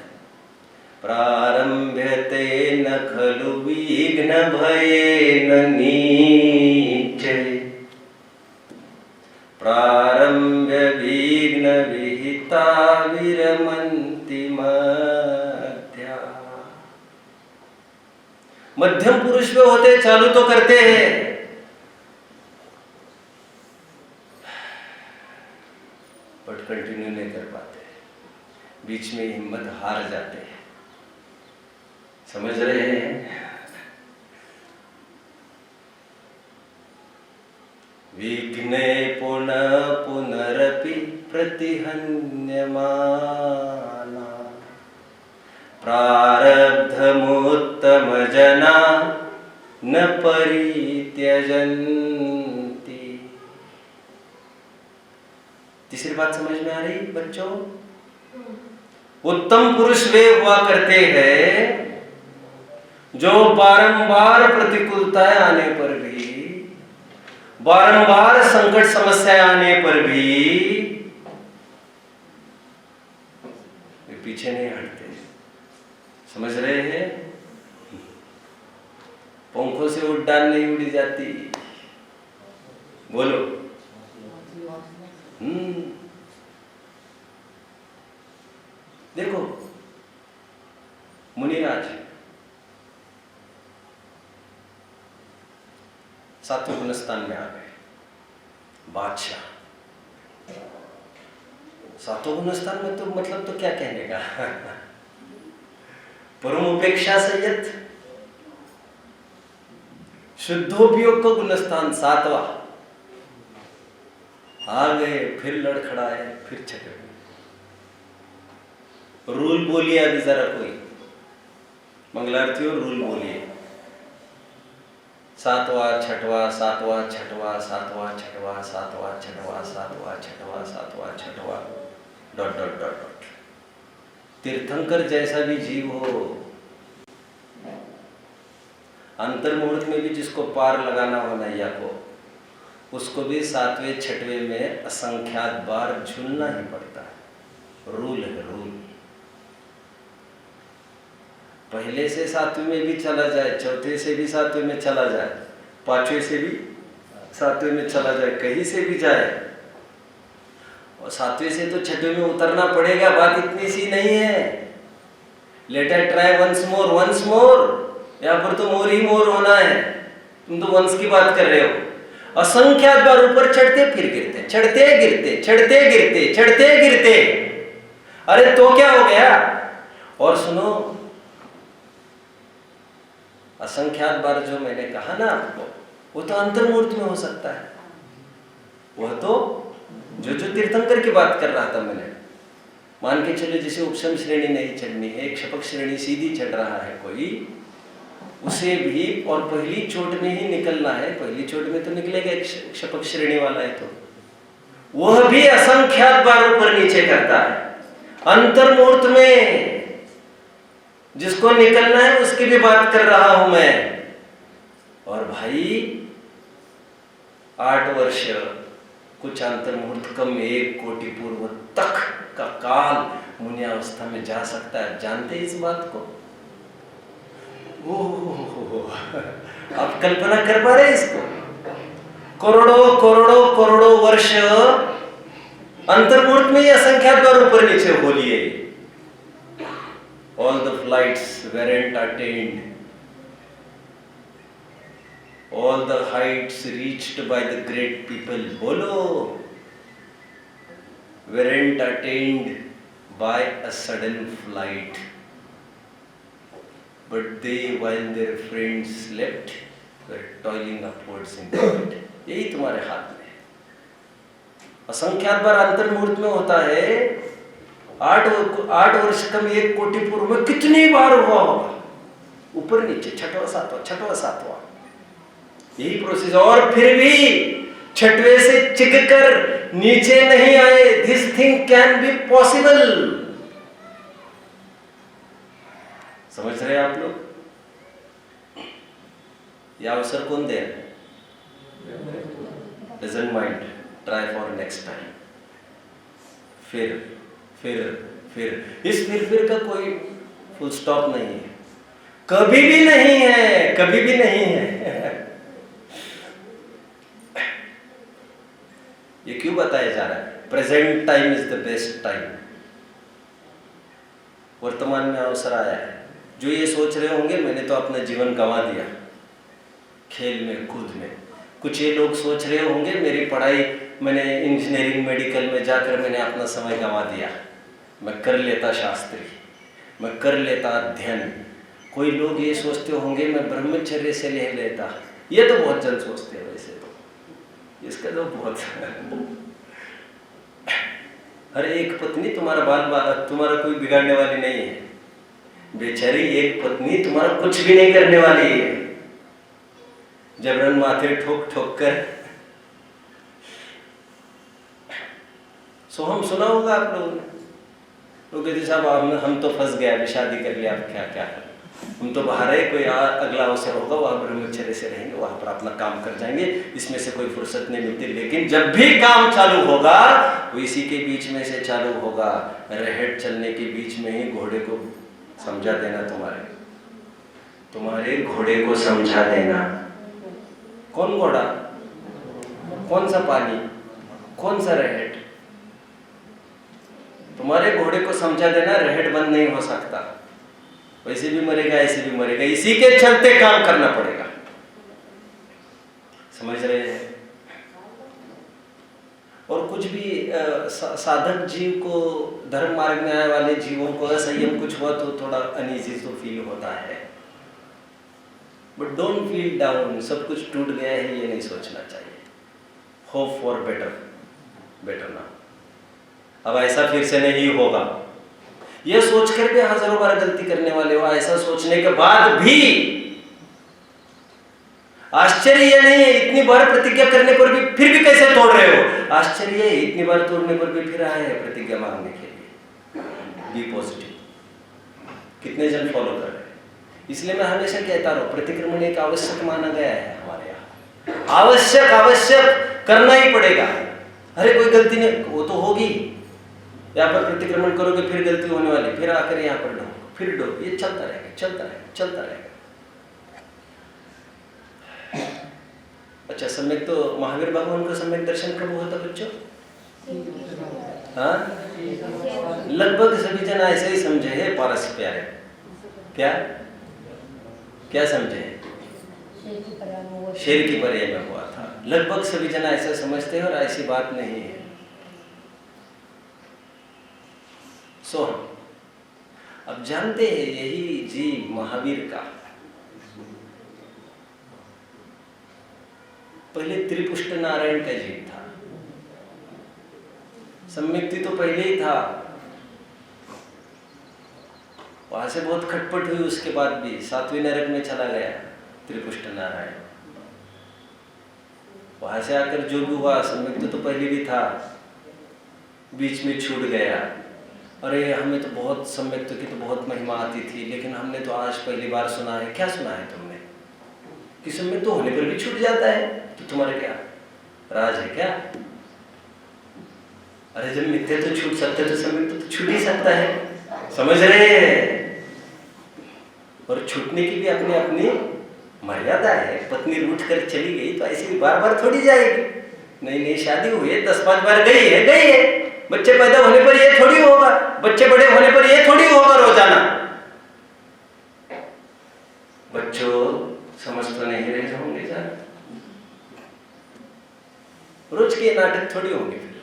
प्रारंभ्यते न खलु विघ्न भयेन नीचे। प्रारंभ्य विघ्न विहीन होते, चालू तो करते हैं, बट कंटिन्यू नहीं कर पाते, बीच में हिम्मत हार जाते हैं। समझ रहे हैं? विघ्ने पुनः पुनरपि प्रतिहन्यमाना प्रारब्धमुत्तमजना न परित्यजन्ति। तीसरी बात समझ में आ रही बच्चों? उत्तम पुरुष वे हुआ करते हैं जो बारंबार प्रतिकूलताएं आने पर भी, बारंबार संकट समस्याएं आने पर भी वे पीछे नहीं हटते। समझ रहे हैं? पंखों से उड़ान नहीं उड़ी जाती। बोलो। देखो, मुनिराज सातवें गुणस्थान में आ गए, बादशाह। सातों गुणस्थान में तो मतलब तो क्या कहने का परम उपेक्षा संयत, शुद्धोपयोग का गुणस्थान सातवां आ गए, फिर लड़खड़ाए, फिर छठे। रूल बोलिए अभी जरा कोई, मंगलारतियों रूल बोलिए। सातवां छठवां, सातवां छठवां, सातवां छठवां, सातवां छठवां, सातवां छठवां, सातवां छठवां, डॉट डॉट डॉट डॉट। तीर्थंकर जैसा भी जीव हो, अंतर मुहूर्त में भी जिसको पार लगाना हो नैया को, उसको भी सातवें छठवें में असंख्यात बार झूलना ही पड़ता है। रूल है, रूल। पहले से सातवें में भी चला जाए, चौथे से भी सातवें में चला जाए, पांचवें से भी सातवें में चला जाए, कहीं से भी जाए, और सातवें से तो छठवें में उतरना पड़ेगा। बात इतनी सी नहीं है। Let us try once more, once more. यहाँ पर तो मोर ही मोर होना है, तुम तो वंस की बात कर रहे हो। असंख्यात बार ऊपर चढ़ते फिर गिरते, चढ़ते गिरते, चढ़ते गिरते, चढ़ते गिरते। अरे तो क्या हो गया? और सुनो, असंख्यात बार जो मैंने कहा ना आपको, वो तो अंतर्मूर्त में हो सकता है। वह तो जो तीर्थंकर की बात कर रहा था मैंने, मान के चलो जैसे उपशम श्रेणी नहीं चढ़नी है, एक क्षपक श्रेणी सीधी चढ़ रहा है कोई, उसे भी और पहली चोट में ही निकलना है। पहली चोट में तो निकलेगा एक क्षपक श्रेणी वाला है, तो वह भी असंख्यात बार ऊपर नीचे करता है। अंतर्मूर्त में जिसको निकलना है उसकी भी बात कर रहा हूं मैं। और भाई 8 वर्ष, कुछ अंतर्मुहूर्त कम 1 कोटि पूर्व तक का काल मुनियावस्था में जा सकता है। जानते इस बात को? आप कल्पना कर पा रहे इसको? करोड़ों करोड़ों करोड़ों वर्ष अंतर्मुहूर्त में ही असंख्यात बार ऊपर नीचे बोलिए। All the flights weren't attained, all the heights reached by the great people, bolo, weren't attained by a sudden flight, but they, while their friends slept, were toiling upwards in the night. यही तुम्हारे हाथ में है। असंख्यात बार अंतर्मुहूर्त में होता है। 8 वर्ष कम 1 कोटि पूर्व में कितनी बार हुआ होगा, ऊपर नीचे, छठवां सातवां, छठवां सातवां, यही प्रोसेस। और फिर भी छठवें से चिक कर नीचे नहीं आए। This thing can be possible. समझ रहे हैं आप लोग? यह अवसर कौन दे? Doesn't mind, try for next time. फिर इस फिर का कोई फुल स्टॉप नहीं है, कभी भी नहीं है, कभी भी नहीं है। ये क्यों बताया जा रहा है? Present time is the best time. वर्तमान में अवसर आया है। जो ये सोच रहे होंगे मैंने तो अपना जीवन गंवा दिया, खेल में, कूद में। कुछ ये लोग सोच रहे होंगे मेरी पढ़ाई, मैंने इंजीनियरिंग मेडिकल में जाकर मैंने अपना समय गंवा दिया, मैं कर लेता शास्त्री, मैं कर लेता अध्ययन। कोई लोग ये सोचते होंगे मैं ब्रह्मचर्य से ले लेता। ये तो बहुत जन सोचते हैं, वैसे तो इसका तो बहुत हर एक पत्नी तुम्हारा तुम्हारा कोई बिगाड़ने वाली नहीं है। बेचारी एक पत्नी तुम्हारा कुछ भी नहीं करने वाली है। जबरन माथे ठोक ठोक कर। सो हम सुना होगा आप लोगों ने, लोग कहते साहब हम तो फंस गए, अभी शादी कर लिया, अब क्या क्या करें, हम तो बाहर है, कोई अगला अवसर होगा वहाँ ब्रह्मचर्य से रहेंगे, वहाँ पर अपना काम कर जाएंगे, इसमें से कोई फुर्सत नहीं मिलती। लेकिन जब भी काम चालू होगा वो इसी के बीच में से चालू होगा। रहट चलने के बीच में ही घोड़े को समझा देना, तुम्हारे घोड़े को समझा देना। कौन घोड़ा, कौन सा पानी, कौन सा रहट, तुम्हारे घोड़े को समझा देना। रहट बंद नहीं हो सकता, वैसे भी मरेगा ऐसे भी मरेगा, इसी के चलते काम करना पड़ेगा। समझ रहे हैं? और कुछ भी साधक जीव को, धर्म मार्ग में आने वाले जीवों को असंयम कुछ हुआ तो थोड़ा अनईजी तो फील होता है, बट डोंट फील डाउन। सब कुछ टूट गया है ये नहीं सोचना चाहिए। होप फॉर बेटर ना। अब ऐसा फिर से नहीं होगा, ये सोचकर भी हजारों बार गलती करने वाले हो। ऐसा सोचने के बाद भी आश्चर्य ये नहीं है, इतनी बार प्रतिज्ञा करने पर भी फिर भी कैसे तोड़ रहे हो। आश्चर्य है इतनी बार तोड़ने पर भी फिर आए हैं प्रतिज्ञा मांगने के लिए। Be positive. कितने जन फॉलो कर रहे हैं? इसलिए मैं हमेशा कहता रहा हूं, प्रतिक्रमण एक आवश्यक माना गया है हमारे यहाँ। आवश्यक करना ही पड़ेगा। अरे कोई गलती नहीं, वो तो होगी। यहाँ पर प्रतिक्रमण करोगे फिर गलती होने वाली, फिर आकर यहाँ पर डो, फिर डो, ये चलता रहेगा। अच्छा, सम्यक तो महावीर भगवान का सम्यक दर्शन कब हुआ था बच्चों? हाँ, लगभग सभी जन ऐसे ही समझे है पारस प्यारे। क्या समझे? शेर की पर्याय में हुआ था। लगभग सभी जन ऐसा समझते हैं और ऐसी बात नहीं है। सो अब जानते हैं यही जीव महावीर का पहले त्रिपुष्ट नारायण का जीव था। सम्यक्ति तो पहले ही था, वहां से बहुत खटपट हुई, उसके बाद भी 7वें नरक में चला गया त्रिपुष्ट नारायण। वहां से आकर जो भी हुआ, सम्यक्ति तो पहले भी था, बीच में छूट गया। अरे हमें तो बहुत सम्यक्ति की तो बहुत महिमा आती थी, लेकिन हमने तो आज पहली बार सुना है। क्या सुना है तुमने? कि सम्यक्ति तो होने पर भी छूट जाता है, तो तुम्हारे क्या राज है क्या? अरे जब मिथ्या तो छूट सकते तो सम्यक्ति तो छूट ही सकता है। समझ रहे हैं? और छूटने की भी अपनी अपनी मर्यादा है। पत्नी रूठ कर चली गई तो ऐसे बार बार थोड़ी जाएगी। नहीं शादी हुई है, 10-5 बार गई है। बच्चे पैदा होने पर ये थोड़ी होगा, बच्चे बड़े होने पर ये थोड़ी होगा रोजाना। बच्चों समझ तो नहीं रहे होंगे सर, रोज के नाटक थोड़ी होंगे। फिर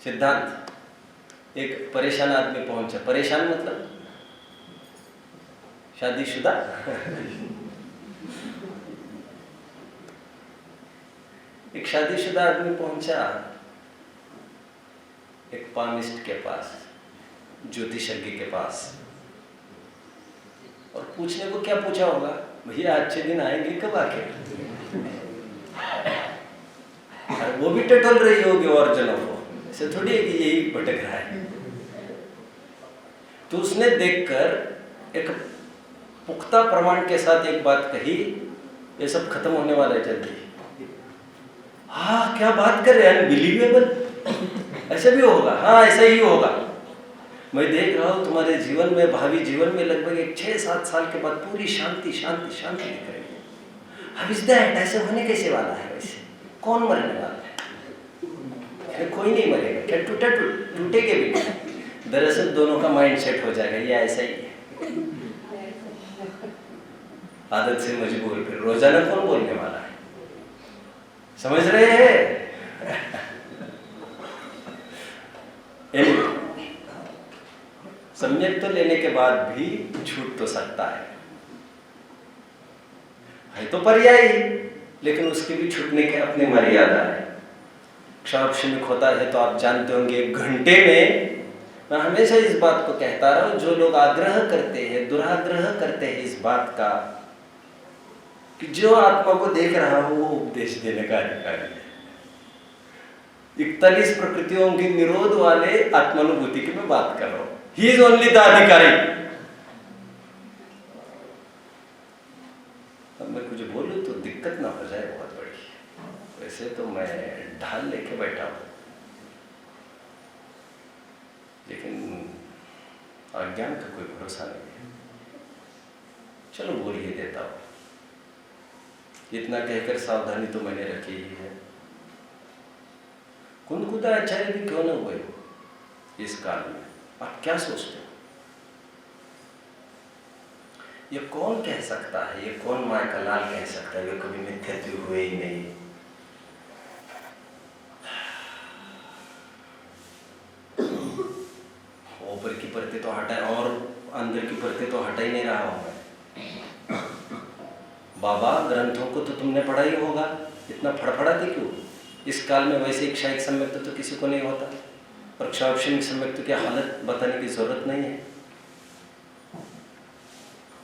सिद्धांत, एक परेशान आदमी पहुंचा। परेशान मतलब शादीशुदा एक शादीशुदा आदमी पहुंचा एक पामिस्ट के पास, ज्योतिषज्ञ के पास, और पूछने को क्या पूछा होगा? भैया अच्छे दिन आएंगे कब आके? और वो भी टटोल रही होगी और जनों को, ऐसे थोड़ी है कि यही भटक रहा है। तो उसने देखकर एक पुख्ता प्रमाण के साथ एक बात कही, ये सब खत्म होने वाला है जल्दी। हाँ क्या बात कर रहे हैं, अनबिलीवेबल, ऐसा भी होगा? हाँ ऐसा ही होगा। मैं देख रहा हूँ तुम्हारे जीवन में, भावी जीवन में लगभग एक 6-7 साल के बाद पूरी शांति दिख रही है। अब इस दैट ऐसे होने कैसे वाला है? वैसे कौन मरने वाला है? कोई नहीं मरेगा। क्या टूटेगे भी? दरअसल दोनों का माइंड सेट हो जाएगा, ये ऐसा ही है। आदत से मजबूर, फिर रोजाना कौन बोलने वाला है? समझ रहे हैं? सम्यक तो लेने के बाद भी छूट तो सकता है तो पर्यायी, लेकिन उसके भी छूटने के अपनी मर्यादा है। क्षाक्षणिक होता है तो आप जानते होंगे 1 घंटे में, मैं हमेशा इस बात को कहता रहा हूं, जो लोग आग्रह करते हैं, दुराग्रह करते हैं इस बात का कि जो आत्मा को देख रहा हो वो उपदेश देने का अधिकारी है। 41 प्रकृतियों के निरोध वाले आत्मानुभूति की मैं बात कर रहा हूं। ही इज ओनली द अधिकारी। अब मैं कुछ बोलूं तो दिक्कत ना हो जाए बहुत बड़ी। वैसे तो मैं ढाल लेके बैठा हूं, लेकिन अज्ञान का कोई भरोसा नहीं है। चलो बोल ही देता हूं। इतना कहकर सावधानी तो मैंने रखी ही है। कुंदकुदा आचार्य भी क्यों न हुए इस काल में? आप क्या सोचते हो? ये कौन कह सकता है, ये कौन माय का लाल कह सकता है ये कभी मिथ्यात्व हुए ही नहीं? ऊपर की परतें तो हटा और अंदर की परतें तो हटा ही नहीं रहा हूं मैं। बाबा, ग्रंथों को तो तुमने पढ़ा ही होगा, इतना फड़फड़ाते क्यों? इस काल में वैसे क्षयिक सम्यक्त तो किसी को नहीं होता, और क्षाक्षणिक सम्यक्त की हालत बताने की जरूरत नहीं है।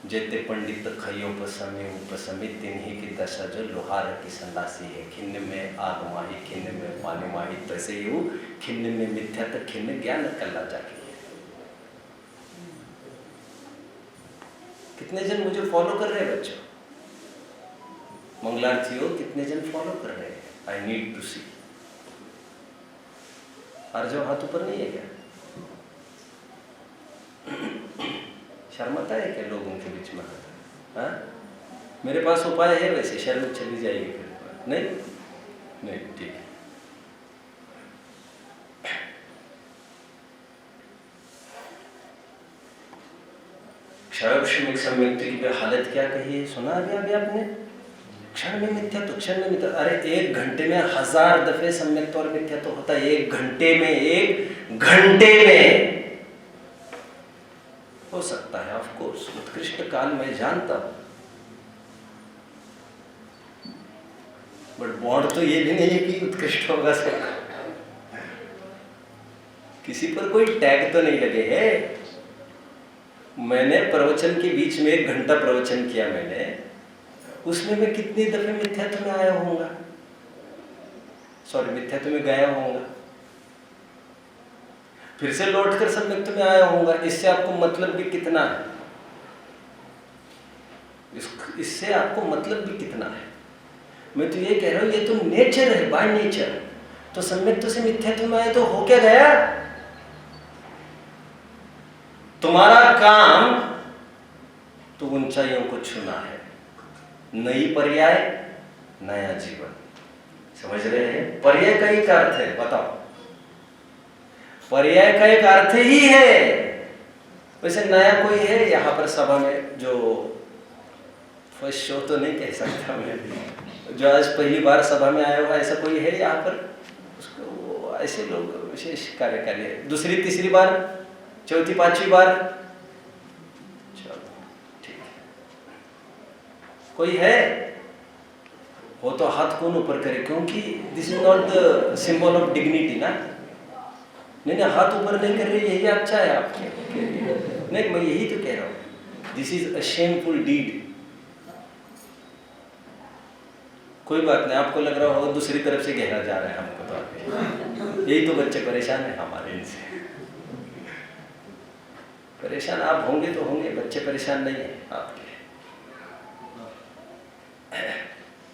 जेते पंडित खयोपसमे उपसमे तिन्हीं की दशा जो लोहार की संदासी है। खिन्न में आग माही, खिन्न में पानी माही, तैसे ही खिन्न में मिथ्या तक खिन्न ज्ञान कल्ला जाके। कितने जन मुझे फॉलो कर रहे हैं बच्चों? मंगलार्थियों, कितने जन फॉलो कर रहे हैं? आई नीड टू सी। और जो हाथ ऊपर नहीं है क्या? शर्मता है क्या लोगों के बीच में? हाँ, मेरे पास उपाय है, वैसे शर्म चली जाएगी फिर। नहीं नहीं, ठीक है। क्षाक्षणिक सम्यक्त की हालत क्या कही है? सुना अभी आपने? क्षण में मिथ्या तो क्षण में मिथ्या। अरे 1 घंटे में 1000 दफे सम्यक्त और मिथ्या तो होता है। 1 घंटे में, 1 घंटे में हो सकता है। ऑफ कोर्स उत्कृष्ट काल में जानता हूं, बट बॉन्ड तो ये भी नहीं है कि उत्कृष्ट होगा सब। किसी पर कोई टैग तो नहीं लगे है। मैंने प्रवचन के बीच में 1 घंटा प्रवचन किया मैंने, उसमें मैं कितनी दफे मिथ्यात्व में आया होऊंगा, मिथ्यात्व में गया होऊंगा, फिर से लौटकर सम्यक्त में आया होऊंगा। इससे आपको मतलब भी कितना है? इससे आपको मतलब भी कितना है? मैं तो ये कह रहा हूं, ये तो नेचर है, बाय नेचर। तो सम्यक्त से मिथ्यात्व में आए तो हो क्या गया? तुम्हारा काम तो ऊंचाइयों को छूना है। नई पर्याय, नया जीवन। समझ रहे हैं? पर्याय का एक अर्थ है, बताओ। पर्याय का एक अर्थ ही है। वैसे नया कोई है यहाँ पर सभा में जो फर्स्ट शो तो नहीं कह सकता मैं, जो आज पहली बार सभा में आया हुआ, ऐसा कोई है यहाँ पर? उसको ऐसे लोग विशेष कार्यकारी है। दूसरी तीसरी बार, चौथी पांचवी बार, चलो ठीक है। कोई है? हो तो हाथ कौन ऊपर करे, क्योंकि this is not the symbol of dignity ना। नहीं, हाथ ऊपर नहीं कर रहे, यही अच्छा है आपके लिए। नहीं, मैं यही तो कह रहा हूँ, this is a shameful deed. कोई बात नहीं, आपको लग रहा होगा दूसरी तरफ से गहरा जा रहा है हमको, तो यही तो बच्चे परेशान है हमारे इनसे। परेशान आप होंगे तो होंगे, बच्चे परेशान नहीं है आपके।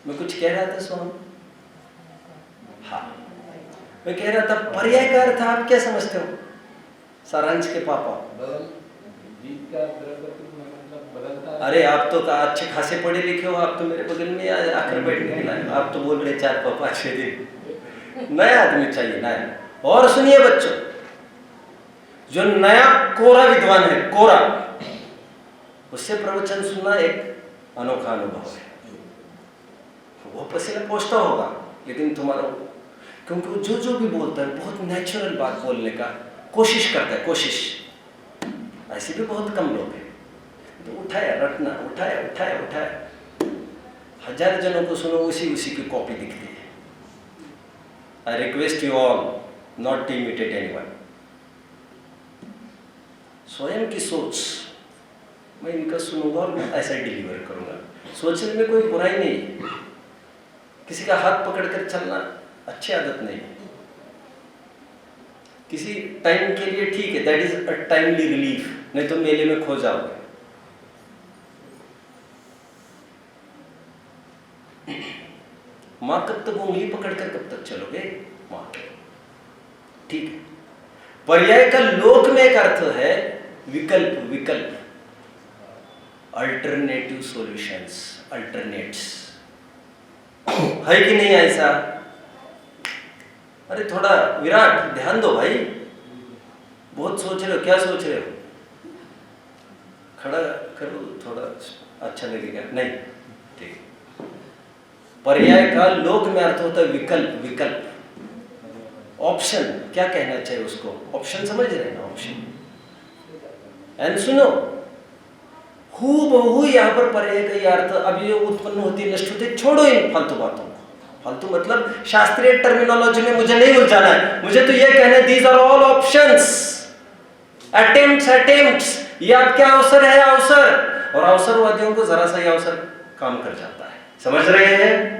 मैं कुछ कह रहा था सोहन? हाँ, मैं कह रहा था पर्याय का अर्थ आप क्या समझते हो? सारांश के पापा। अरे आप तो अच्छे खासे पढ़े लिखे हो, आप तो मेरे बगल में आकर बैठने के लायक। आप तो बोल रहे 4 पापा 6 दिन। नया आदमी चाहिए, नया। और सुनिए बच्चों, जो नया कोरा विद्वान है, कोरा, उससे प्रवचन सुनना एक अनोखा अनुभव है। वो पसीना पोंछता होगा, लेकिन तुम्हारा, क्योंकि वो जो भी बोलता है बहुत नेचुरल बात बोलने का कोशिश करता है, कोशिश। ऐसे भी बहुत कम लोग हैं। तो उठाया रटना, उठाया उठाया उठाया, 1000 जनों को सुनो, उसी की कॉपी दिखती है। I request you all not to imitate anyone. स्वयं की सोच, मैं इनका सुनूंगा और मैं ऐसा डिलीवर करूंगा। सोचने में कोई बुराई नहीं है। किसी का हाथ पकड़कर चलना अच्छी आदत नहीं है। किसी टाइम के लिए ठीक है, that is a timely relief, नहीं तो मेले में खो जाओगे। मां कब तक उंगली पकड़कर कब तक चलोगे? मां के, ठीक है। पर्याय का लोक में एक अर्थ है विकल्प, विकल्प, अल्टरनेटिव सॉल्यूशंस, अल्टरनेट्स, है कि नहीं ऐसा? अरे थोड़ा विराट ध्यान दो भाई, बहुत सोच रहे हो, क्या सोच रहे हो? खड़ा करो, थोड़ा अच्छा लगेगा, नहीं, ठीक। पर्याय का लोक में अर्थ होता है विकल्प, विकल्प, ऑप्शन, क्या कहना चाहिए उसको? ऑप्शन समझ रहे हैं ना? ऑप्शन। एंड सुनो, हूबहू यहाँ पर पर्याय का यह अर्थ अब ये उत्पन्न होती है, नष्ट होती है। छोड़ो इन फालतू बातों को। फालतू मतलब शास्त्रीय टर्मिनोलॉजी में मुझे नहीं उलझाना है। मुझे तो ये कहना है, these are all options, attempts, attempts. ये आपके अवसर है, अवसर। और अवसरवादियों को जरा सा ये अवसर काम कर जाता है, समझ रहे हैं?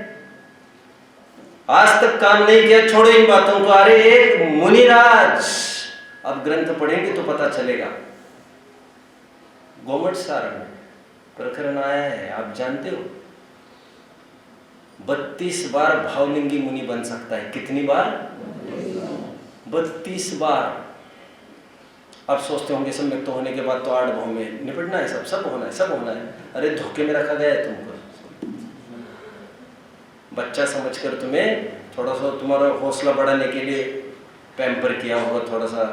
आज तक काम नहीं किया, छोड़ो इन बातों को। अरे एक मुनिराज, अब ग्रंथ पढ़ेंगे तो पता चलेगा। गोमट सारण में प्रकरण आया है, आप जानते हो, 32 बार भावलिंगी मुनि बन सकता है। कितनी बार? 32 बार। आप सोचते होंगे सम्यक तो होने के बाद तो 8 भाव में निपटना है, सब होना है, सब होना है। अरे धोखे में रखा गया है तुमको। बच्चा समझकर तुम्हें थोड़ा सा तुम्हारा हौसला बढ़ाने के लिए पैम्पर किया होगा, थोड़ा सा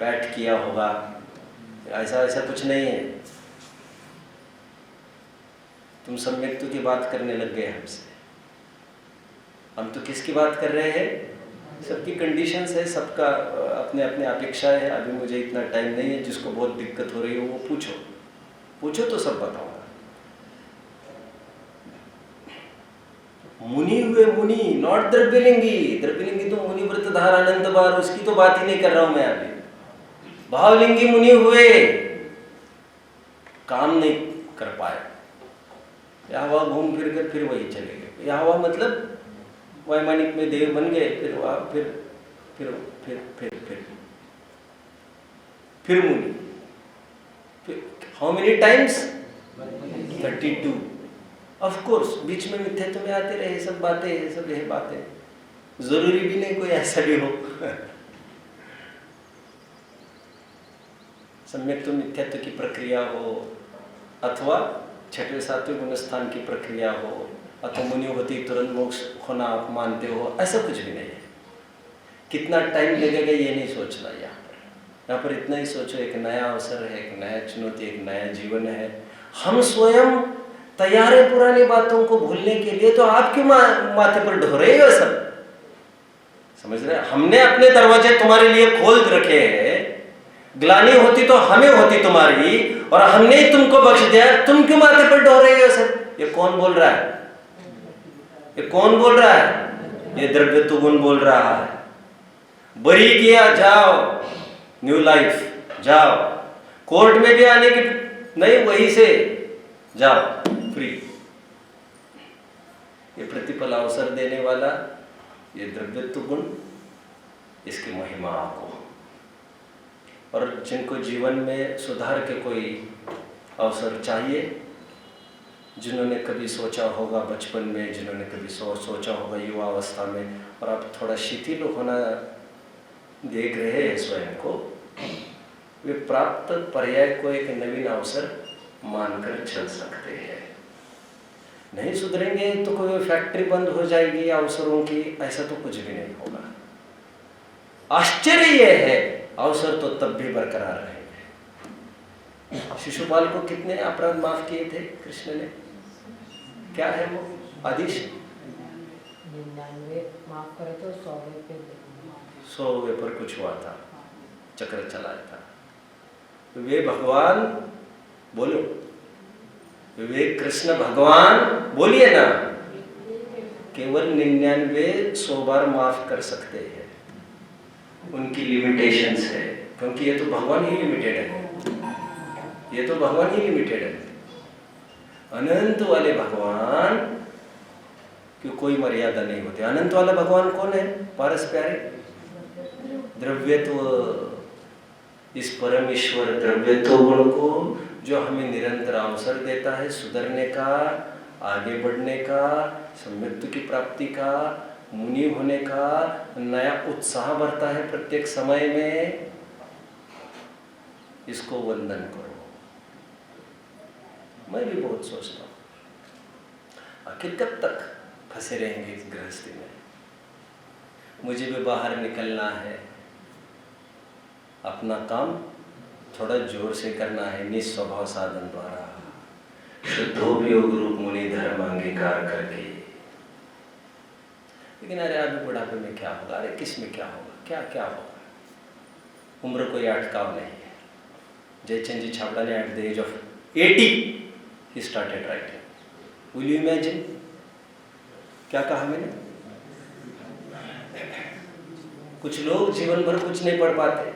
पैट किया होगा। ऐसा ऐसा कुछ नहीं है। तुम सम्यक्तु की बात करने लग गए हमसे। हम तो किसकी बात कर रहे हैं? सबकी कंडीशंस है, सबका अपने अपने अपेक्षाएं है। अभी मुझे इतना टाइम नहीं है, जिसको बहुत दिक्कत हो रही हो वो पूछो तो सब बताऊंगा। मुनि हुए मुनि, नॉट द्रव्यलिंगी। द्रव्यलिंगी तो मुनि व्रतधार अनंत बार, उसकी तो बात ही नहीं कर रहा हूं मैं अभी। भावलिंगी मुनि हुए, काम नहीं कर पाए, यहाँ वहाँ घूम फिर कर फिर वही चले गए। यहाँ वहाँ मतलब वैमानिक में देव बन गए, फिर वहाँ फिर मुनि। How many times? 32। Of course बीच में मिथ्यात्व में आते रहे सब बातें, सब यह बातें। जरूरी भी नहीं कोई ऐसा भी हो। सम्यक तो मिथ्यात्व की प्रक्रिया हो, अथवा 6वें 7वें गुणस्थान की प्रक्रिया हो, अथवा मुनि होती तुरंत मोक्ष होना आप मानते हो, ऐसा कुछ भी नहीं है। कितना टाइम लगेगा ये नहीं सोचना। यहाँ पर इतना ही सोचो, एक नया अवसर है, एक नया चुनौती, एक नया जीवन है। हम स्वयं तैयार है पुरानी बातों को भूलने के लिए, तो आप क्यों माथे पर ढो रहे हो सब? समझ रहे? हमने अपने दरवाजे तुम्हारे लिए खोल रखे हैं। ग्लानि होती तो हमें होती तुम्हारी, और हमने ही तुमको बख्श दिया, तुम क्यों माथे पर ढो रहे हो सब? ये कौन बोल रहा है? ये कौन बोल रहा है? ये द्रव्यत्व गुण बोल रहा है। बरी किया, जाओ न्यू लाइफ, जाओ। कोर्ट में भी आने की नहीं, वहीं से जाओ फ्री। ये प्रतिपल अवसर देने वाला ये द्रव्यत्व गुण, इसकी महिमा को। और जिनको जीवन में सुधार के कोई अवसर चाहिए, जिन्होंने कभी सोचा होगा बचपन में, जिन्होंने कभी सोचा होगा युवावस्था में, और आप थोड़ा शिथिल होना देख रहे हैं स्वयं को, वे प्राप्त पर्याय को एक नवीन अवसर मानकर चल सकते हैं। नहीं सुधरेंगे तो कोई फैक्ट्री बंद हो जाएगी अवसरों की, ऐसा तो कुछ भी नहीं होगा। आश्चर्य यह है, अवसर तो तब भी बरकरार रहेंगे। शिशुपाल को कितने अपराध माफ किए थे कृष्ण ने? क्या है वो आदेश? 99 माफ करे तो 100वें पे 100वें पर कुछ हुआ था, चक्र चलाया था। वे भगवान बोलो, वे कृष्ण भगवान बोलिए ना, केवल 99 100 बार माफ कर सकते हैं। उनकी लिमिटेशंस है, क्योंकि ये तो भगवान ही लिमिटेड है, ये तो भगवान ही लिमिटेड है। अनंत वाले भगवान की कोई मर्यादा नहीं होती। अनंत वाला भगवान कौन है? पारस प्यारे द्रव्यत्व, इस परमेश्वर द्रव्यत्व गुण को जो हमें निरंतर अवसर देता है सुधरने का, आगे बढ़ने का, सम्यक्ति की प्राप्ति का, मुनि होने का, नया उत्साह बढ़ता है प्रत्येक समय में, इसको वंदन करो। मैं भी बहुत सोचता हूँ आखिर कब तक फंसे रहेंगे इस गृहस्थी में। मुझे भी बाहर निकलना है, अपना काम थोड़ा जोर से करना है, निस्वभाव साधन द्वारा शुद्धोपयोग रूप मुनि धर्म अंगीकार करके। लेकिन अरे अभी बुढ़ापे में क्या होगा, अरे किस में क्या होगा, क्या क्या होगा, उम्र कोई अटकाव नहीं है। जयचंद जी छाबड़ा ने at the age of 80 he started writing. Will you imagine? क्या कहा मैंने? कुछ लोग जीवन भर कुछ नहीं पढ़ पाते।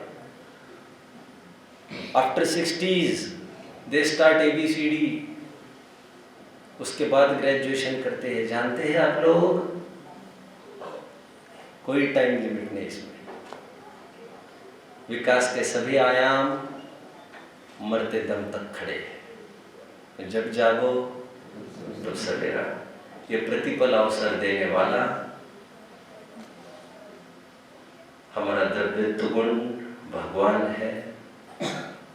After 60s they start ABCD, उसके बाद ग्रेजुएशन करते हैं। जानते हैं आप लोग, कोई टाइम लिमिट नहीं इसमें। विकास के सभी आयाम मरते दम तक खड़े हैं। जब जागो तो सवेरा। ये प्रतिपल अवसर देने वाला हमारा द्रव्यत्व गुण भगवान है।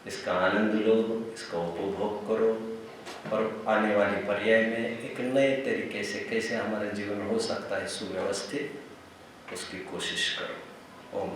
इसका आनंद लो, इसका उपभोग करो, और आने वाली पर्याय में एक नए तरीके से कैसे हमारा जीवन हो सकता है सुव्यवस्थित, उसकी कोशिश करो। ओम।